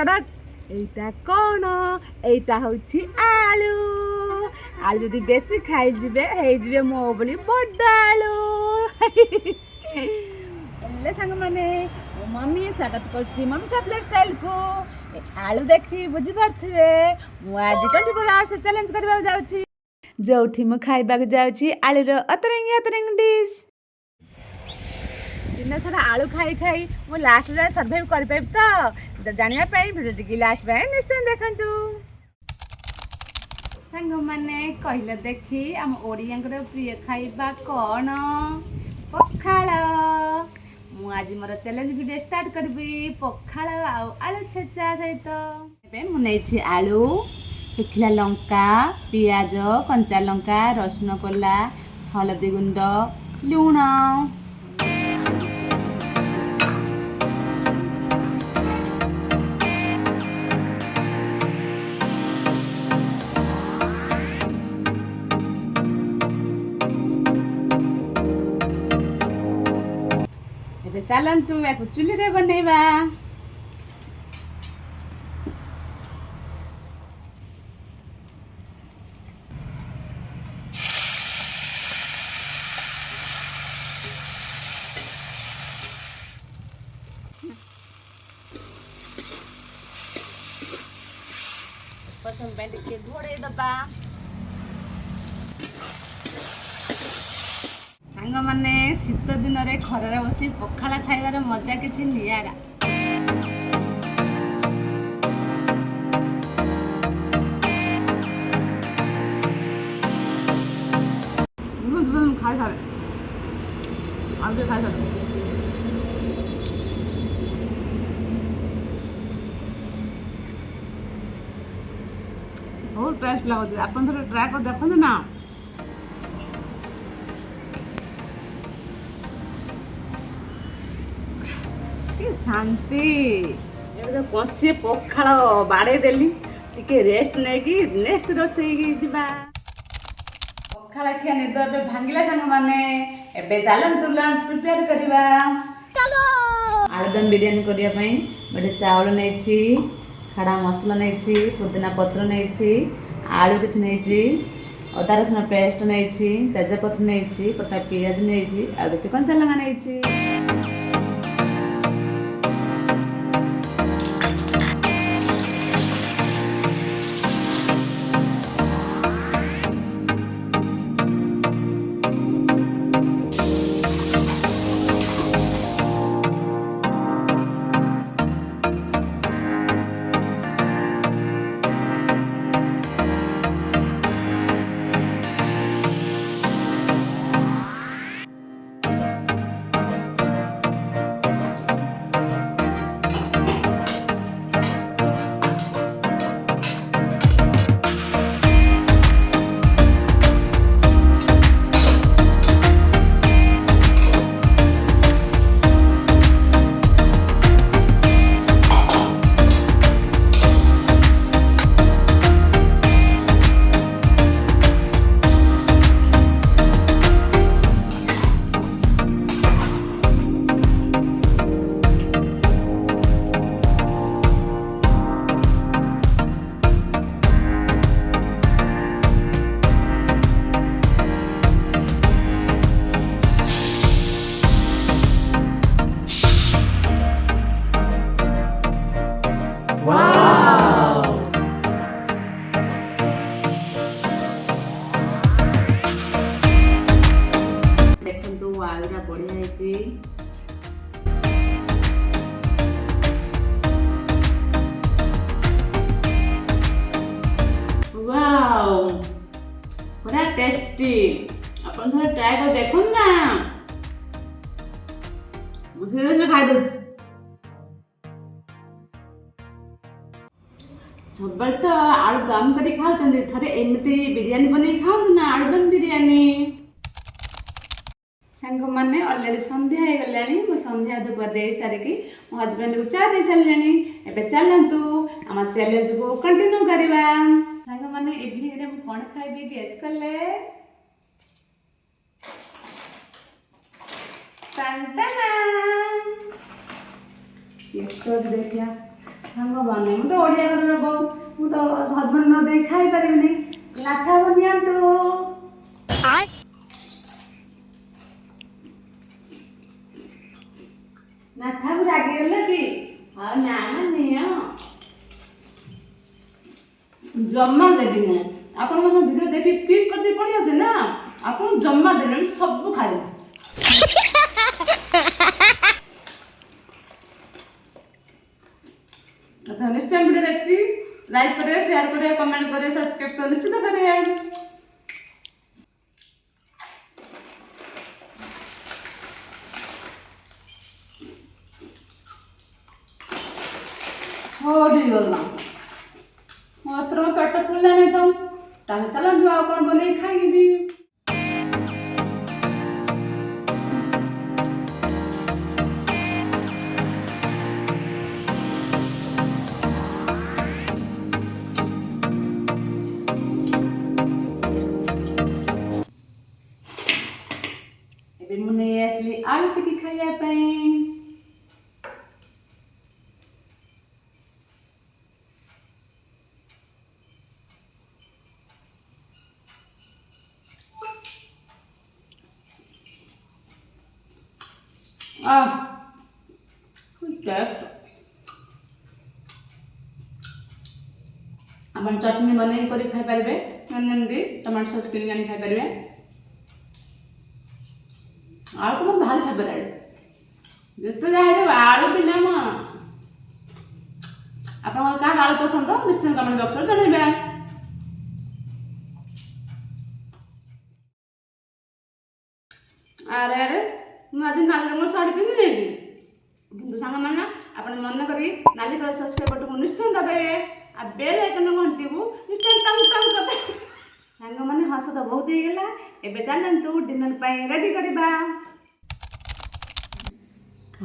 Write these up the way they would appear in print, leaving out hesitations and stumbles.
धड़क एटा कौन एटा होछि आलू आलू जदि बेसी खाई जिबे हे जिबे मो बोली बड्डा आलू एले संग माने मम्मी स्वागत करछि मम्मी सब लाइफस्टाइल को आलू देखि बुझि पारथिबे मु आज 24 आवर्स चैलेंज करबा जाउछि जोठी मु खाइबा जाउछि आलू रो अतरंगी डिश दिन सारा आलू खाई खाई मु लास्ट जाए सर्वाइव कर पाइब तो जानिया पाई वीडियो टिकी लास्ट पे निश्चय देखंतु संग माने कहले देखी हम ओडियांकर प्रिय खाइबा कोन पखाल मु आज मोर चैलेंज वीडियो स्टार्ट करबी पखाल आ आलू छेचा सहित एबे मु नै छी आलू सुखिला लंका पियाज कंचा लंका रसुन कोला हलदी गुंड लूण चलतु या चुली रे बनैबा पसंद बैठ के घोड़े दबा सांग माने शीत दिन रे खरारे बसी पखाला खाइबार मजा किछि नियारा खाई खावे आगे खाई सकते बहुत टेस्ट लगुच अपन थोड़ा ट्राए कर देखते ना शांति तो कषे पखाल बाड़े देली टिके रेस्ट नहीं कि नेक्स्ट रोसई जीवा पखाल खिया निद ए भांगिला सांग माने एबे चलंतु लंच प्रिपेयर करबा चलो आलूदम बिरयानी करिया पई बडे चावल नेछि खड़ा मसला नेछि पुदीना पत्र नेछि आलू किछ नेछि अदा रसुन पेस्ट नेछि तेजपत्र नेछि पटा पियाज नेछि आ किछ कंचा लंका नेछि पूरा टेस्टी अपन थोड़ा ट्राई कर देखो ना मुझे खाई दो सब तो आलू दम कर खाऊ थे एमती बिरयानी बन खाऊ ना आलूदम बिरयानी सांग मैंने अलरेडी संध्या हो गला संध्या धूप दे सारिकी मो हजबैंड को चा दे सारे एबे चलतु आम चैलेंज को कंटिन्यू करवा सांग मैंने इवनिंग रे कौन खाइबी गेस्ट कले ये तो देखिया ସାଙ୍ଗମାନେ ମୁଁ ତ ଓଡ଼ିଆ ଘରର ବୋଉ, ମୁଁ ତ ହଜବେଣ୍ଡ ନ ଦେଇ ଖାଇପାରିବିନି। ଲାଠା ବନିଆନ୍ତୁ। ନାଥା ବି ରାଗିଗଲେ କି? ଆଉ ନା ନିଅ ଜମା ଦେବି ନାହିଁ। ଆପଣ ମୋ ଭିଡ଼ିଓ ଦେଖି ସ୍କିପ୍ କରିଦେଇ ପଡ଼ିଯାଉଛି ନା, ଆପଣ ଜମା ଦେବେନି, ସବୁ ଖାଇବେ। तो निश्चय वीडियो देखिए, लाइक करें, शेयर करें, कमेंट करें, सब्सक्राइब तो निश्चित करें। हो गला मात्र पेट फुला नहीं तो ताहे चला जो कौन बने खाएगी भी। मुझे असली आलू टिक्की खाया पाए। टेस्ट अपन चटनी बन कर खाई पारे, टमाटो सॉस किन आनी खाई पारे। आलू तो मत भारी फेवरेट जिते जहाँ आलू बिना म आप आलू पसंद निश्चय कमेंट बॉक्स में जनइबे। अरे अरे मुझे नाली रंग शाढ़ी पिंधि देगी किंतु सांग मैंने अपन मन करी नाली कलर सब्सक्राइब बटन को निश्चय दबाइबे आ बेल आइकन घंटी को निश्चय टंग टंग करदे। सांग मैंने हस तो बहुत ही गला। एबे चलंतु डिनर पाई रेडी करबा।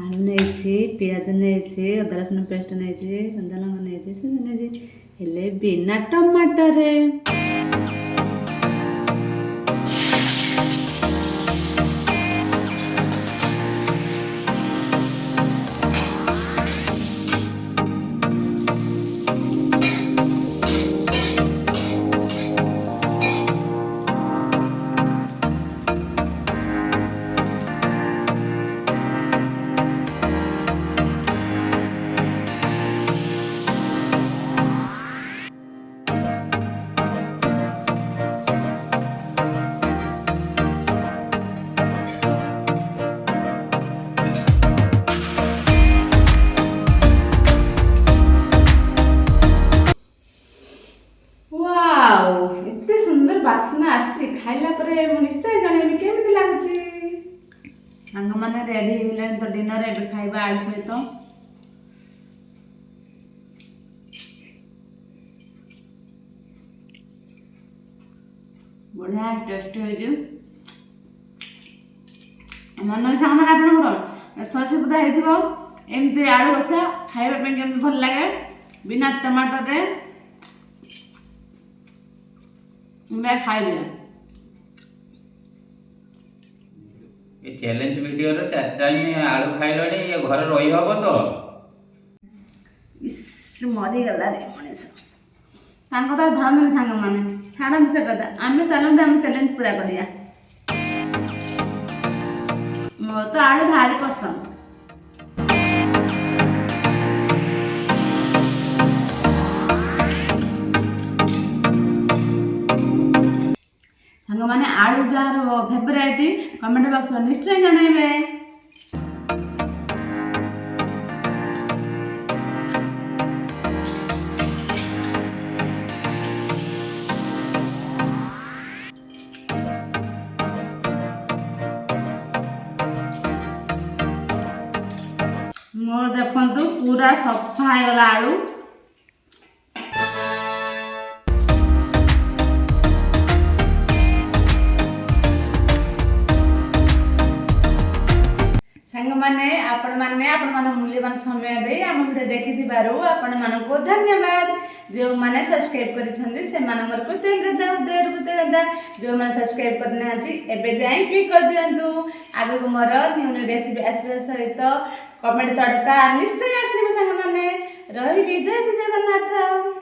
आलू नहीं पियाज नहीं अदा रसुण पेस्ट नहीं कंदा लंका नहीं से नहीं बिना टमाटर। बासना आसी खाइला परे मु निश्चय जणेबी केमिति लागुची। सांग माने रेडी होइलान तो डिनर एबे खाइबा आलू सहित। बढ़िया टेस्ट हो जो मन सांग माने आपनकर सरसे पुदा हेथिबो एमिति आलू बसा खाइबा पे केमिति भल लागे बिना टमाटर रे मैं खाइबे। ये चैलेंज वीडियो रो चाचा में आलू खाइलनी ये घर रही हबो तो इस मरी गला रे मनीष सांग तो धरम सांग माने छाड़न से कदा आमे चलन हम चैलेंज पूरा करिया। मो तो आलू भारी पसंद। सांग माने आलू जार फेवरेट कमेंट बॉक्स में निश्चय जणाइबे। मोर देखंतु पूरा सफा हो गला आलू। आपण माने मूल्यवान समय दे आम वीडियो देखि दिबारु आपण मानको धन्यवाद। जो माने सब्सक्राइब करिसंदी से मानकर कृतज्ञता जो माने सब्सक्राइब करनाथि एबे जाई क्लिक कर दियंतु। आगु मोर न्यू न्यू रेसिपी आसबे सहित कमेंट तड़का निश्चय आसीबे संग माने। ରହିଲି, ଜୟ ଶ୍ରୀ ଜଗନ୍ନାଥ।